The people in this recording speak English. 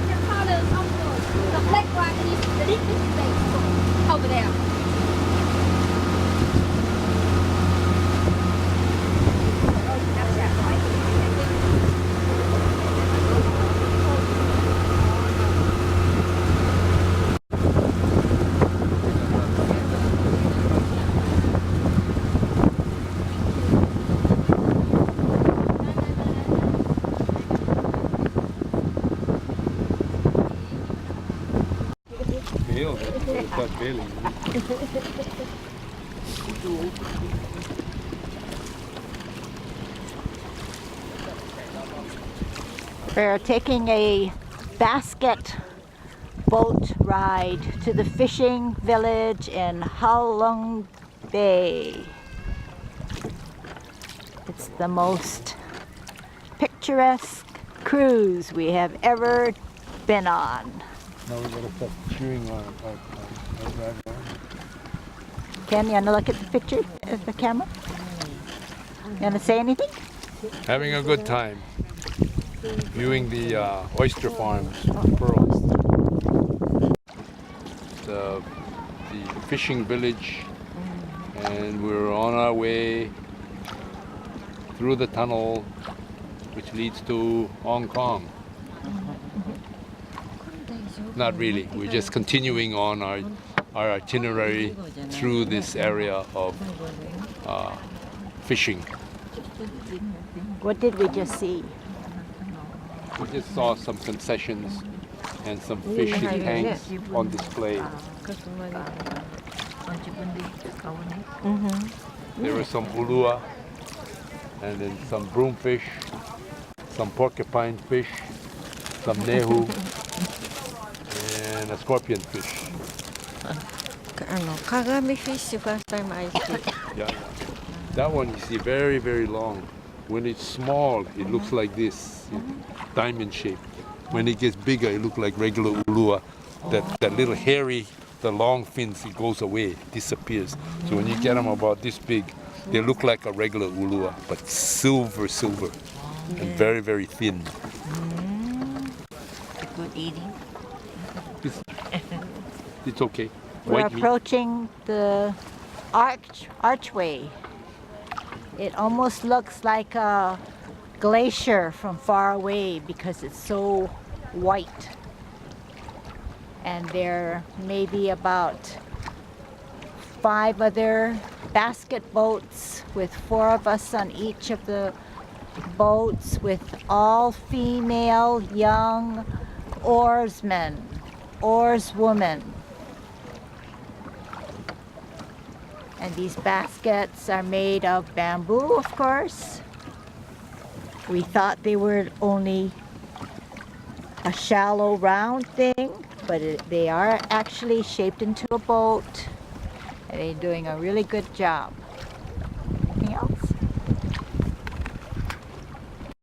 the colors of the black one is the liquid state over there. We're taking a basket boat ride to the fishing village in Halong Bay. It's the most picturesque cruise we have ever been on. Now we're gonna start chewing on drive on. Ken, you want to look at the picture of the camera? You want to say anything? Having a good time. Viewing the oyster farms, pearls. The fishing village, and we're on our way through the tunnel which leads to Hong Kong. Not really, we're just continuing on our itinerary through this area of fishing. What did we just see? We just saw some concessions and some fishing tanks on display. There were some ulua, and then some broomfish, some porcupine fish, some nehu, and a scorpion fish. Kagami fish, first time I see. Yeah. That one you see very, very long. When it's small, it looks like this, diamond shape. When it gets bigger, it looks like regular ulua. That little hairy, the long fins, it goes away, it disappears. So when you get them about this big, they look like a regular ulua, but silver, and very, very thin. Good eating. It's okay. We're White meat. approaching the archway. It almost looks like a glacier from far away because it's so white. And there may be about 5 other basket boats with 4 of us on each of the boats, with all female young oarsmen, oarswomen. And these baskets are made of bamboo, of course. We thought they were only a shallow round thing, but they are actually shaped into a boat, and they're doing a really good job.